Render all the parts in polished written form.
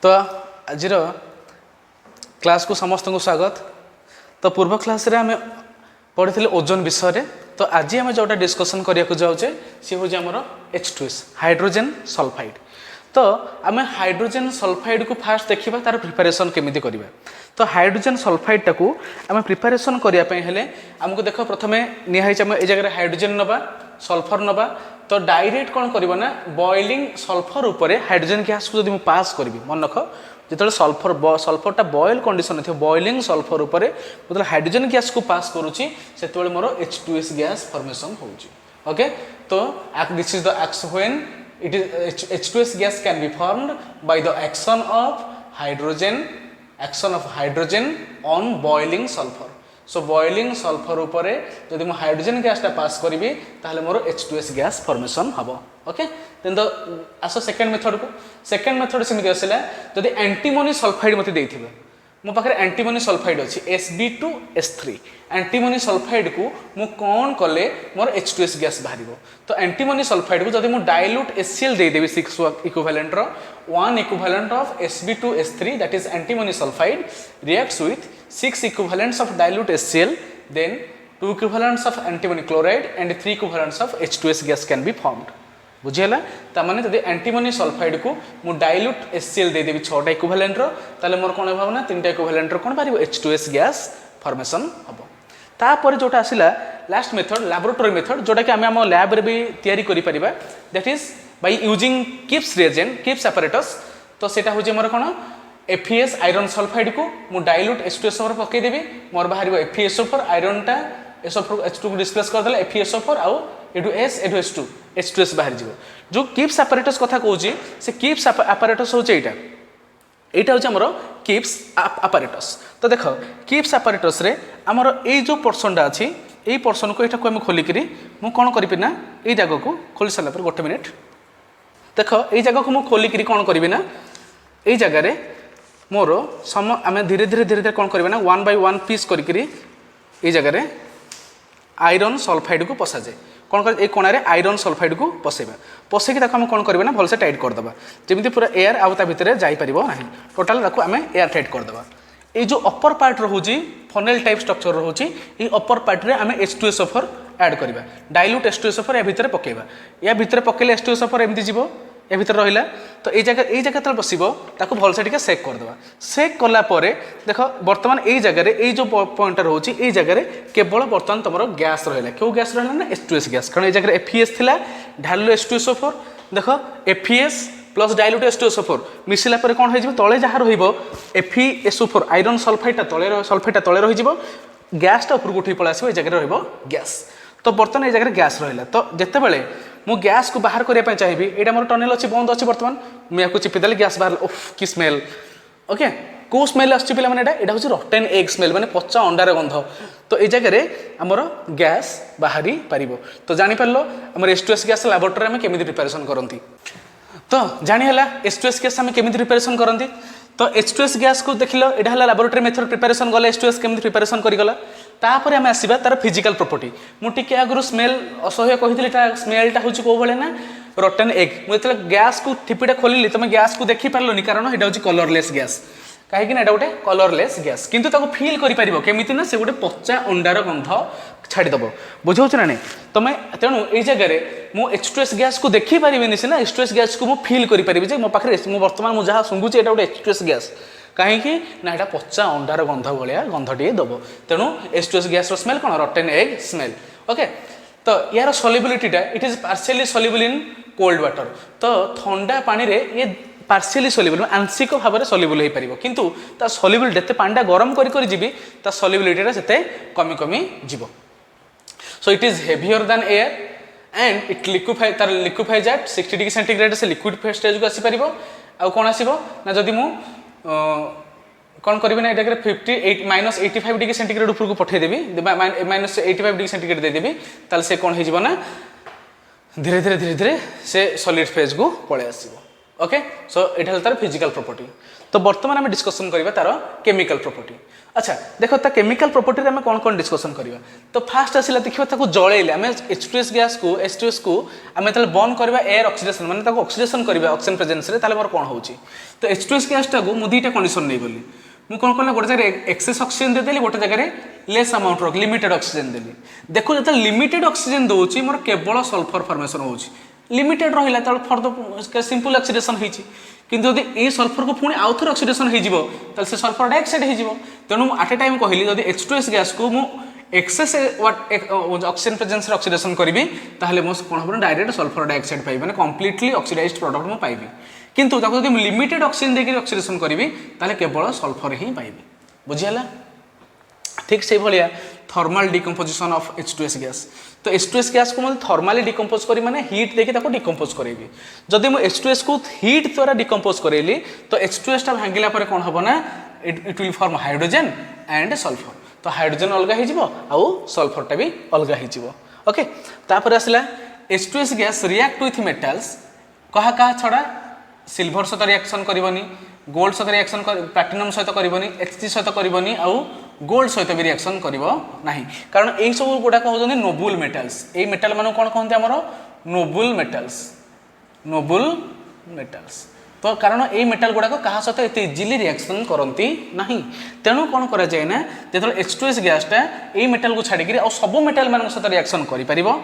तो आज क्लास को समस्त को स्वागत। तो पूर्व क्लास रे आम पढ़ी ओजोन विषय में। तो आज आम जोटा डिस्कसन करने जाऊे सी हूँ आमर H2S हाइड्रोजेन सल्फाइड। तो आम हाइड्रोजेन सल्फाइड को फास्ट देखा तार प्रिपरेशन केमिति करबा। तो हाइड्रोजेन सल्फाइड टाकू आम प्रिपरेशन करने हेले आमको देख प्रथमे निहाई आम ए जगह हाइड्रोजेन नवा सल्फर नवा। तो डायरेक्ट कौन करबा ना बॉइलिंग सल्फर उपरे हाइड्रोजेन गैस को जब पास करी मन रख जो सल्फरटा बॉयल कंडीशन थी बॉइलिंग सल्फर उपरे मतलब हाइड्रोजन गैस को पास करुच्ची से मोर H2S गैस फॉर्मेशन होउची। ओके तो this is the action when it is H2S gas can be formed by the action of hydrogen on boiling sulfur. So boiling sulfur उपरे जदि मैं hydrogen gas टा पास करी ताहले मोर H2S गैस फॉर्मेशन हबो। Okay then the आसो second method को। Second method सेमिति आसला जदि एंटीमोनी सल्फाइड मते देथिबे मो पाखे एंटीमोनी सल्फाइड अछि Sb2S3 एंटीमोनी सल्फाइड को मु कौन कले मोर H2S गैस बाहरिबो। तो एंटीमोनी सल्फाइड को जदि मु डाइल्यूट HCl दे देबी 6 इक्विवेलेंट रो 1 equivalent of Sb2S3 that is antimony sulphide reacts with 6 equivalents of dilute HCl then 2 equivalents of antimony chloride and 3 equivalents of H2S gas can be formed. बुझीला तामाने जदि antimony sulphide को मु dilute HCl दे देबी 6टा equivalent रो ताले मोर कोन भाव ना 3टा इक्विवेलेंट रो कोन पारिबो H2S गैस फॉर्मेशन हबो। तापर जोटा आसिला लास्ट मेथड लैबोरेटरी मेथड जोटा कि आम लैब रे भी तैयारी करि परिबा that is by using Kipp's reagent Kipp's apparatus। तो सेटा हो जे मोर कोन FeS आयरन सल्फाइड को मु डाइल्यूट H2S पर पके देबी मोर बाहरिबो FeSO4 आयरन टा SO4 H2 को डिस्प्लेस कर देला FeSO4 आउ एडु S एडु H2 H2S बाहर जीवो। जो किप्स apparatus कथा कहूची से किप्स apparatus होचे एटा होचे हमरो किप्स apparatus। तो देखो किप्स apparatus रे हमरो ए जो पोर्शन डा अछि ए पोर्शन को एटा को हम खोली करी मु कोन करिबि ना ए जगह को खोली साला पर 1 मिनिट देखो ए जगह को मु खोली करी कोन करिबि ना ए जगह रे मोरो सम आमे धीरे धीरे कोन करिबि ना 1 बाय 1 पीस करी करी ए जगह रे आयरन सल्फाइड को पसा जाए कौन कर ए कोणारे आयरन सल्फाइड को पसेबा पसेकी ताको हम कोन करबे ना भलसे टाइट कर दबा जेमिति पूरा एयर आउ ता भितरे जाई परिबो नाही टोटल ताको हमें एयर टाइट कर दबा। ए जो अपर पार्ट रहउची फनेल टाइप स्ट्रक्चर रहउची ए अपर पार्ट रे हमें H2SO4 ऐड करबा डाइल्यूट H2SO4 या भितरे पकेबा या भितरे पकेले H2SO4 एमिति जीवो ए भितर रहिला। तो ए जगह तल बसिबो ताको भलसे टिके सेक कर दबा सेक कला परे देखो वर्तमान ए जगह रे ए जो पॉइंट रहउची ए जगह रे केवल वर्तमान तमरो गैस रहिला क्यों गैस रहिला ना H2S गैस कारण ए जगह रे FeS थिला ढाललो H2SO4 देखो FeS प्लस डाइल्यूट H2SO4 मिसिला परे कोन होई जिवो तळे जहा रहिबो FeSO4 आयरन सल्फाइड ता तळे रहि जिवो गैस ता ऊपर उठी पळा आसीबो ए जगह रहिबो गैस। तो बर्तमान ए जगह गैस रहिला तो जत्ते बेले मु गैस को बाहर करिया पय चाहिबी एटा मोर टनेल अछि बंद अछि वर्तमान मु याको चिपि देले गैस बाहर उफ की स्मेल। ओके को स्मेल आछि पिला माने एटा होछि रॉटेन एग स्मेल माने पच्चा अंडार गंध। तो ए जगह रे हमर गैस बाहरी परिबो। तो जानि परलो हमर H2S गैस लैबोरेटरी में केमिति प्रिपरेशन करंती। तो जानि हला H2S गैस हम केमिति प्रिपरेशन करंती। तो H2S गैस को देखिलो एटा हला लैबोरेटरी मेथड प्रिपरेशन गले H2S केमिति प्रिपरेशन करि गला तापर हम आसीबा तार फिजिकल प्रॉपर्टी मु टिके आगरु स्मेल असह्य कहितली ता स्मेलटा होछि को भले ना रॉटेन एग मु एतले गैस को ठिपिटा खोलिली तमे गैस को देखि परलोनी कारण एटा होछि कलरलेस गैस काहे कि ना एटा गोटे कलरलेस गैस किंतु ताको फील करि परिबो केमिति ना से गोटे पच्चा अंडार गंध छाडी दबो बुझौछ ना नै तमे तेनु ए जगह रे मु H2S गैस को देखि परिबिनी से ना H2S गैस को मु फील करि परिबि जे मो पाखरे मु वर्तमान मु जहा सुंगुची एटा गोटे H2S गैस कहीं ना एटा पच्चा अंडार गंध भाया गंधटे दब तेणु H2S गैस स्मेल कौन रॉटेन एग स्मेल। ओके तो यार सॉल्युबिलिटीटा it is partially soluble in cold water. तो ठंडा पानी रे ये पार्शियली सॉल्युबल आंशिक भाव में सॉल्युबल हो पारिबो किंतु ता सॉल्युबल जते पांडा गरम करी जीवी ता सॉल्युबिलिटीटा सेते कमी जीवो। So it is heavier than air and it liquefies at 60 degree centigrade से लिक्विड स्टेज को आसी परिबो। आ कोन आसीबो ना जदि मु कौन करी ना ये 58 माइनस 85 डिग्री सेंटीग्रेड ऊपर को पठे देवी माइनस 85 डिग्री सेंटीग्रेड दे देवी ताले से कौन हो ना धीरे धीरे से सॉलिड फेज को पळे आसीबो। ओके सो ये तार फिजिकल प्रॉपर्टी तो बर्तमान आम डिस्कसन करवा तार केमिकल प्रॉपर्टी अच्छा देख ता केमिकल प्रॉपर्टी आम कौन कौन डिस्कसन करवा तो फास्ट आसला देखिए जलैले आम H2S गैस को H2S को आम जो बंद करवा एयर ऑक्सीडेशन माने ऑक्सीडेशन करवा ऑक्सीजन प्रेजेंस रे ताले मोर कौन होची तो H2S गैस टाको मु दुईटा कंडीशन नहीं गली मु कौन कल गोटे जगह एक्सेस ऑक्सीजन देदेली गोटे जगह लेस अमाउंट रख लिमिटेड ऑक्सीजन देली देखो जो लिमिटेड ऑक्सीजन दूची मोर केवल सल्फर फॉर्मेशन होची लिमिटेड रहिला त फर सिंपल ऑक्सीडेशन होईची किंतु यदि ए सल्फर को पुणी आउ थे ऑक्सीडेशन हो से सल्फर डाइऑक्साइड हो तेणु आट ए टाइम कहली जब H2S गैस को मु एक्सेस ऑक्सीजन प्रेजेंस ऑक्सीडेशन करी ताहले मो कौन हम डायरेक्ट सल्फर डाइऑक्साइड पाइबे माने कंप्लीटली ऑक्सीडाइज्ड प्रोडक्ट मु पाइबे किंतु ताको यदि लिमिटेड ऑक्सीजन देके ऑक्सीडेशन करी ताहले केवल सल्फर ही पाइबे बुझिहला ठीक से भाया thermal decomposition of H2S gas तो H2S गैस को मैं थर्माली डिकम्पोज करी माने हीट देके ताको डिकम्पोज करेबी जदि मु H2S को हीट द्वारा डिकम्पोज करेली तो H2S टा भांगिला परे कोन हबो ना it will form hydrogen and sulphur तो हाइड्रोजन अलगा ही जिवो आउ सल्फर टा भी अलगा ही जिवो ओके तापर आसला H2S gas react with metals कहा कहा छड़ा सिल्वर सहित रिएक्शन करबनी गोल्ड सहित रिएक्शन प्लाटिनम सहित करबनी Hg सहित करबनी आउ गोल्ड सहित भी रिएक्शन करिवो नाही कारण एई सब गुडा कहउजनी नोबल मेटल्स एई मेटल मानु कोन कहंते हमरो नोबल मेटल्स तो कारण एई मेटल गुडा को कहा सहित एते इजीली रिएक्शन करंती नाही तेनु कोन करा जाय ना जेतल H2S गैस टा एई मेटल को छाडी करी आ सब मेटल मान सहित रिएक्शन करि परिबो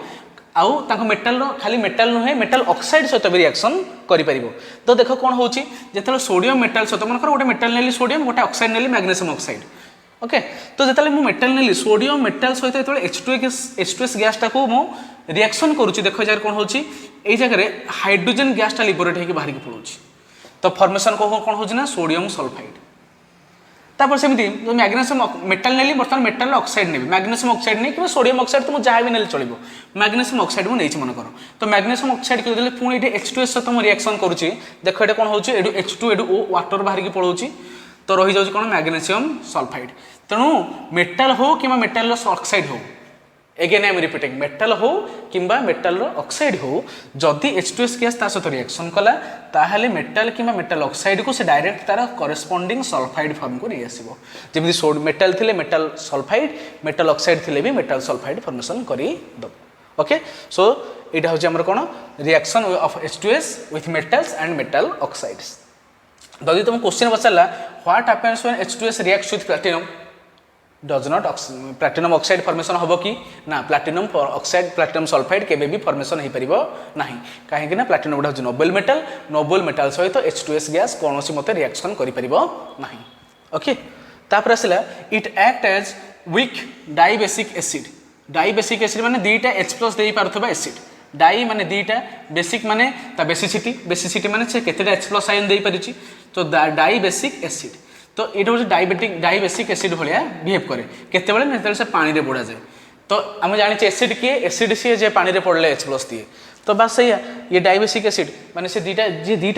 आउ ताको मेटल रो खाली मेटल नुहे मेटल ऑक्साइड सहित भी रिएक्शन करि परिबो तो देखो कोन होची जेतल सोडियम मेटल सहित मन कर गोटे मेटल नेली सोडियम गोटे ऑक्साइड नेली मैग्नीशियम ऑक्साइड ओके तो जिते मु मेटल नेली सोडियम मेटल सहित जो H2S गैस टाको मु रिएक्शन करुच्ची देख जगह कौन होची एई जगह हाइड्रोजन गैस टा लिबरेट होकर बाहर की पड़ोची तो फॉर्मेशन को कौन होची ना सोडियम सल्फाइड तापर सेमती जो मैग्नीशियम मेटल नेली बर्तमान मेटल ऑक्साइड नेबी मैग्नीशियम ऑक्साइड नहीं कि सोडियम ऑक्साइड तो जहाँ भी नेले चलो मैग्नीशियम ऑक्साइड मुझे नहीं मन कर तो मैग्नीशियम ऑक्साइड कर पुणी ये H2S सहित मुझे रिएक्शन करुच्ची देख ये कौन होची एडु H2 एडु O वाटर बाहर की पड़ोची तो रही जाऊँ कौन मैग्नीशियम सल्फाइड तेणु मेटल हो कि मेटल ऑक्साइड हो again I am repeating metal हो कि मेटल ऑक्साइड हो जदि H2S गैस ता सहित रिएक्शन कला ताहले मेटल कि मेटल ऑक्साइड को से डायरेक्ट तार करेस्पोंडिंग सल्फाइड फॉर्म को नहीं आसीबो जेमि मेटल थिले मेटल सल्फाइड मेटल ऑक्साइड थिले भी मेटल सल्फाइड फॉर्मेशन करी दो ओके सो एटा होची हमर कोन reaction of H2S with metals and metal oxides जदि तुम क्वेश्चन पचारा what happens when H2S reacts with platinum does not platinum oxide formation हम कि ना प्लैटिनम ऑक्साइड प्लैटिनम सल्फाइड केबे भी फॉर्मेशन हो पारिबो नाही काहे ना प्लैटिनम गुडा होची नोबल मेटल सहित H2S गैस कोनोसी मते रिएक्शन करि पारिबो नाही ओके तापर आसला it act as weak dibasic acid माने दुईटा H+ देई पारथबा एसिड डाई माने दुईटा बेसिक माने ता बेसिसिटी माने से केतेटा H+ आयन देई परिची तो डाइबेसिक एसिड तो ये हूँ डाइबेसिक एसिड भाया बिहेव करे केते से पानी रे बुड़ा जाए तो आम जाने एसिड किए एसिड सी जे पानी रे पड़े H+ दिए तो बस सही ये डाइबेसिक एसिड माने से दुईटा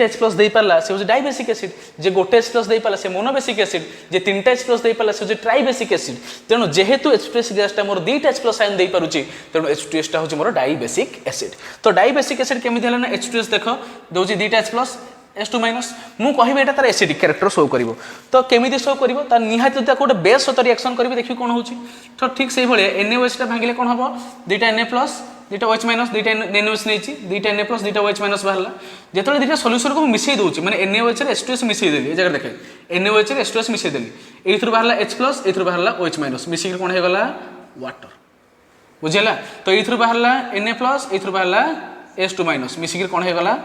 H+ दे पारा से हूँ डाइबेसिक एसिड जे गोटे H+ दे पारा से मोनोबेसिक एसिड जे तीनटा H+ दे पारा से हूँ ट्राइबेसिक एसिड तेणु जेहेतु H2S गैस मोर दुईटा H+ आयन दे पारुची तेणु H2S टा हूँ मोर डाइबेसिक एसिड तो डाइबेसिक एसिड केमिति हला ना H2S देख दउची दुईटा H+ S2 माइनस मु कहबे एटा तार एसिडिक कैरेक्टर शो करिवो तो केमिति शो करिवो ता निहाती ता कोटे बेस सहित रिएक्शन करिवो देखि कोन होची तो ठीक सेही भले NaOH टा भांगिले कोन हबो दुईटा Na+ दुईटा OH- दुईटा NaOH नेची दुईटा Na+ दुईटा OH- बाहरला जेतले दुईटा सॉल्यूशन को मिसई दोची माने NaOH रे H2S मिसई देली ए जगह देखे NaOH रे H2S मिसई देली एथुर बाहरला H+ एथुर बाहरला OH- मिसई के कोन हे गला वाटर बुझिला तो एथुर बाहरला Na+ एथुर बाहरला S2- मिसई के कोन हे गला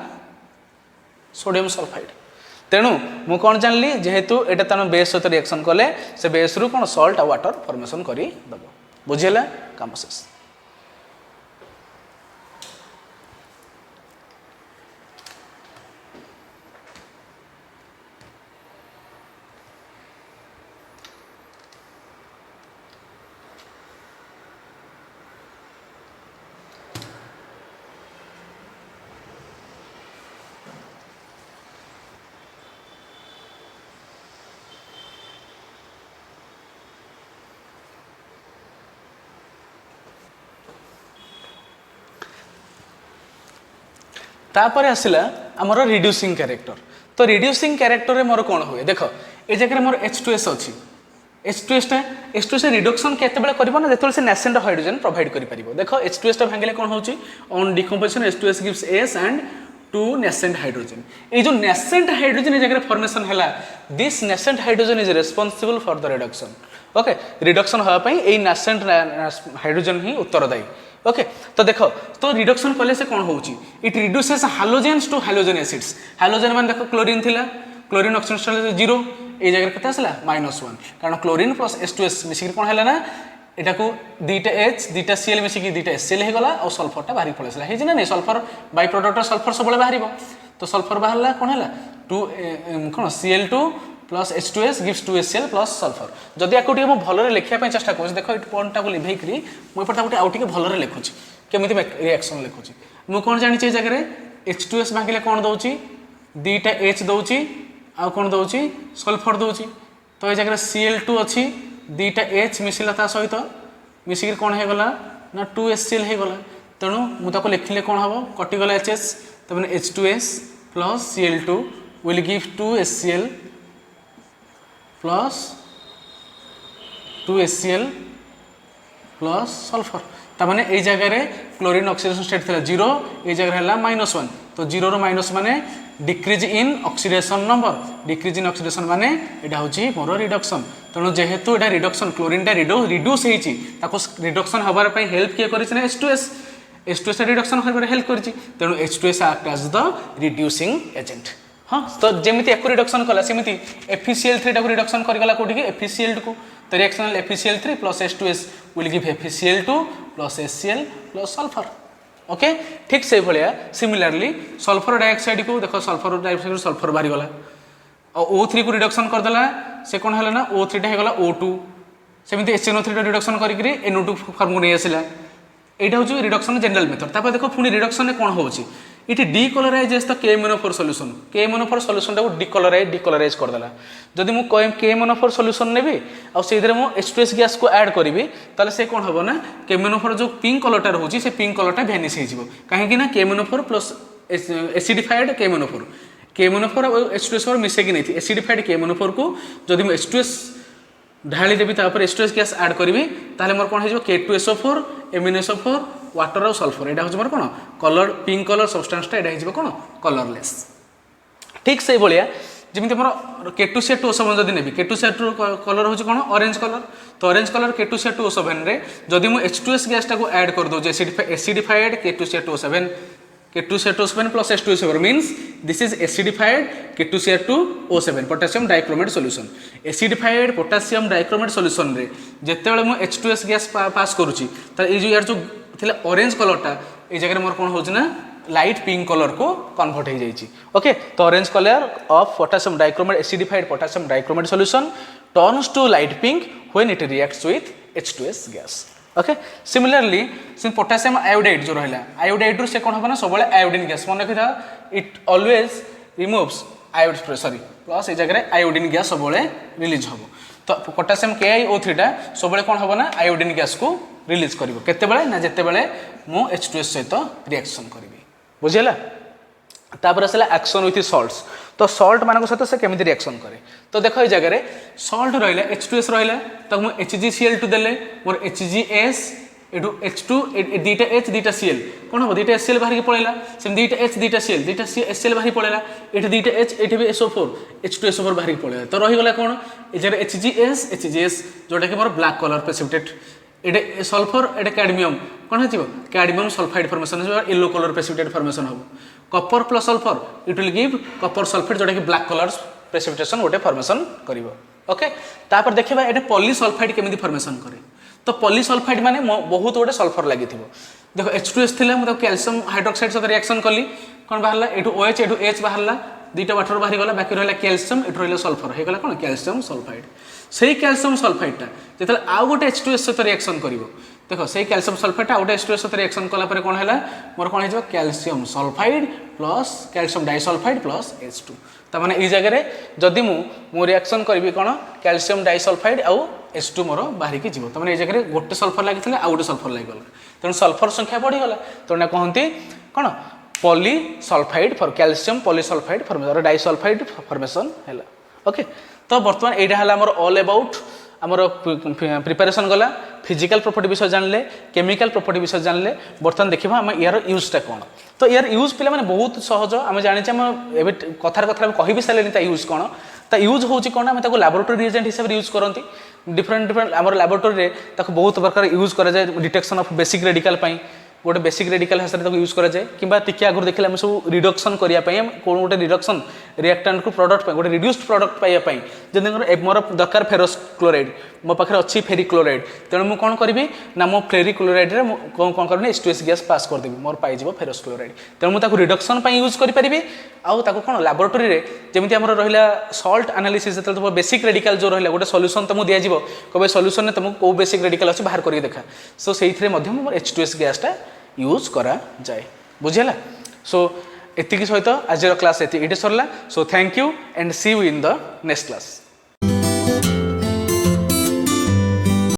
सोडियम सल्फाइड तेणु मु कौन जानली जेहेतु एटा तानो बेस सहित रिएक्शन कले से बेस रु कौन सॉल्ट आ वाटर फॉर्मेशन करी दबो बुझिला काम शेष तापर आसला आमर रिड्यूसिंग कैरेक्टर तो रिड्यूसिंग कैरेक्टर रे मोर कौन हुए देख ए जगह मोर H2S अच्छी H2S रिडक्शन केतेबेले करबो ना जेतोल से नेसेंट हाइड्रोजन प्रोवाइड करि परिबो देखो H2S भांगले कोन होची on decomposition H2S gives S and 2 nascent hydrogen ए जो नेसेंट हाइड्रोजन ए जगह फॉर्मेशन हैला this nascent hydrogen is responsible for the reduction okay reduction होआ पई ए नेसेंट हाइड्रोजन ही उत्तरदायी ओके तो देखो तो रिडक्शन कले से कोन होची it reduces हालोजेन्स to halogen acids halogen मान देखो क्लोरीन थिला क्लोरीन ऑक्सीजन 0 ए जगह केते आसला -1 कारण क्लोरीन प्लस H2S मिसिक कोन हैला ना एटा को दुईटा H दुईटा Cl मिसिक दुईटा Cl हे गला और सल्फरटा बाहरी पळेसला हे जिना नै सल्फर बाय प्रोडक्ट सल्फर सबले बाहरिबो तो सल्फर बाहरला कोन हैला 2 कोन Cl2 plus H2S gives 2HCl plus sulphur जदि आकोटी हम भलरे लेखिया पय चेष्टा करू देखो इट पॉइंटटा को लिभेई करी मो पटा गोटे आउटी के भलरे लेखुची केमिति रिएक्शन लेखुची मो कोन जानि छै जगह रे H2S भागिले कोन दउची दुईटा H दउची आ कोन दउची सल्फर दउची तो ए जगह Cl2 अछि दुईटा H मिसिला ता सहित मिसिक कोन हे गला ना 2HCl हे गला तणु मु ताको लिखिले कोन हबो कटि गला HS त माने H2S plus Cl2 will give 2HCl plus 2HCl plus sulphur तमाने ए जगह रे क्लोरीन ऑक्सीडेशन स्टेट थिला 0 ए जगह हैला -1 तो 0 रो माइनस माने decrease in oxidation number decrease in oxidation माने एटा होची मोर रिडक्शन तनो जेहेतु एटा रिडक्शन क्लोरीन टा रिड्यूस हेची ताको रिडक्शन हबार पई हेल्प के करिछ ना H2S रिडक्शन हबार हेल्प करिछि तनो H2S act as the reducing agent हाँ तो जमीती एक रिडक्शन कला सेमती FeCl3 टाको रिडक्शन करगला कोठी के FeCl2 को तो reaction FeCl3 plus H2S will give FeCl2 plus HCl plus sulphur okay ठीक से भलिया सिमिलरली सल्फर डाइऑक्साइड को देखो सल्फर डाइऑक्साइड सल्फर बाहरी गला और O3 को रिडक्शन कर देला से कोन हैला ना O3 टा हे गला O2 सेमती HNO3 टा रिडक्शन करिकरी NO2 फॉर्म को नै आसिला एटा होची रिडक्शन जनरल मेथड तापर देखो पुनी रिडक्शन ने कोन होची it decolourises the KMnO4 solution KMnO4 solution टा को डीकलराइज कर देला जदि मु KMnO4 सॉल्यूशन नेबी आ से इधर मु H2S गैस को ऐड करबी ताले से कोन हबो ना KMnO4 जो पिंक कलर टा रहउची से पिंक कलर टा वैनिश हे जिवो काहे कि ना KMnO4 प्लस एसिडिफाइड KMnO4 और H2S और मिसे कि नहीं एसिडिफाइड KMnO4 को जदि मु H2S ढाली देबी तापर H2S गैस ऐड करबी ताले मोर कोन हे जिवो K2SO4 MnSO4 वाटर और सल्फर एटा होछ मोर कोन कलर पिंक कलर सब्सटेंस टा एटा हे जिवो कोन कलरलेस ठीक से भलिया जेमिति मोर K2CH2O7 जदि नेबी K2CH2 कलर होछ कोन ऑरेंज कलर तो ऑरेंज कलर K2CH2O7 रे जदि मु H2S गैस टा को ऐड कर दो जे acidified K2CH2O7 K2CH2O7 plus H2SO4 means this is acidified K2CH2O7 potassium dichromate solution acidified potassium dichromate solution रे जेते बेले मु H2S गैस पास करूची त ए जो यार जो थिला ऑरेंज कलर टा ए जगह मोर कोन होछ ना लाइट पिंक कलर को कन्वर्ट हो जाइछि ओके तो orange colour of potassium dichromate acidified potassium dichromate solution turns to light pink when it reacts with H2S gas okay similarly सिन पोटेशियम आयोडाइड जो रहला आयोडाइड से कोन होबना सबले आयोडीन गैस मन रखिथा इट ऑलवेज रिमूव्स आयोड सॉरी प्लस ए जगह आयोडीन गैस सबले रिलीज होबो तो पोटेशियम KiO3 टा सबले कोन होबना आयोडीन गैस को रिलीज करिवो केते बेले ना जेते बेले मो H2S सहित रिएक्शन करिवि बुझिला तापर असला एक्शन विथ सॉल्ट्स तो सॉल्ट मानको सहित से केमिति रिएक्शन करे तो देखो ए जगह रे सॉल्ट रहला H2S रहला तो मो HgCl2 देले मोर HgS एटू H2 दुईटा H दुईटा Cl कोन हो दुईटा Cl बाहर के पळेला सेम दुईटा H दुईटा Cl दुईटा Cl बाहर पळेला एठी दुईटा H एठी भी SO4 H2SO4 बाहर के पळेला तो रही गला कोन ए जरे HgS जोटा के मोर ब्लैक कलर प्रेसिपिटेट एटे सल्फर एटे कैडमियम कोन हथिबो cadmium sulphide formation yellow colour precipitate formation हो copper plus sulphur it will give copper sulphate जोटा कि ब्लैक कलर प्रेसिपिटेशन गोटे फॉर्मेशन करिवो ओके तापर देखिबा एटे पॉलीसल्फाइड केमिति फॉर्मेशन करे तो पॉलीसल्फाइड माने बहुत गोटे सल्फर लागिथिबो देखो H2S थिला म कैल्शियम हाइड्रोक्साइड साथ रिएक्शन कली कोन बाहरला एटू OH एटू H बाहरला दुईटा वाटर बाहरी गला बाकी रहला कैल्शियम एटू रहला सल्फर हे गला कोन कैल्शियम सल्फाइड सेही कैल्शियम सल्फाइड टा जेतले आ गोटे H2S साथ रिएक्शन करिवो देखो सेही कैल्शियम सल्फेट आ गोटे H2S साथ रिएक्शन कला परे कोन हैला मोर कोन हे जो calcium sulphide plus calcium disulphide plus H2 त माने ई जगह रे जदी मु रिएक्शन करबी कोन कैल्शियम डाइसल्फाइड आ H2 मोर बाहरी के जीवो त माने ई जगह रे गोटे सल्फर लागितले आ गोटे सल्फर लागि गला तन सल्फर संख्या बढ़ी गला तो ना कहंती कोन polysulphide calcium polysulphide formation disulphide formation है ओके। तो बर्तमान यहाँ है आमर ऑल अबाउट आमर प्रिपेरेसन गला फिजिकल प्रॉपर्टी विषय जानले केमिकल प्रॉपर्टी विषय जानले बर्तमान देखा आम यार यूजटा कौन। तो यार यूज पे मैंने बहुत सहज आम जाने कथार कथा कह भी सारे यूज कौन यूज हूँ कौन आम लैबोरेटरी एजेंट हिसाब से यूज करती डिफरेंट डिफरेंट आम लैबोरेटरी बहुत प्रकार यूज कराए डिटेक्शन ऑफ बेसिक रेडिकल गोटे बेसिक रेडिकल हिसाब से यूज कराए कि टी आगुरी देखिए आम सब रिडक्शन करने कौन गोटे रिडक्शन रिएक्टेंट को प्रोडक्ट गोटे रिड्यूस्ड प्रोडक्ट पाइबापी जब मोर दरकार फेरस क्लोराइड मो पाखे अच्छी फेरिक क्लोराइड तेणु मुझे कौन करी ना मो फेरिक क्लोराइड रे कौन कौन करनी H2S गैस पास करदेवी मोर पाइब फेरस क्लोराइड तेणु मुझे रिडक्शन यूज करें आउ कौन लैबोरेटरी रे जमी आम रहा सल्ट एनालिसिस जो बेसिक रेडिकल जो रहा गोटे सल्यूशन तुमको दिज्व कहे सल्यूशन में तुमको कौ बेसिक रेडिकल अच्छे बाहर करके देखा सो से H2S गैसटा यूज करा जाए बुझीला। सो एतिकी सहित आज क्लास ये सरला। So thank you and see you in the next class.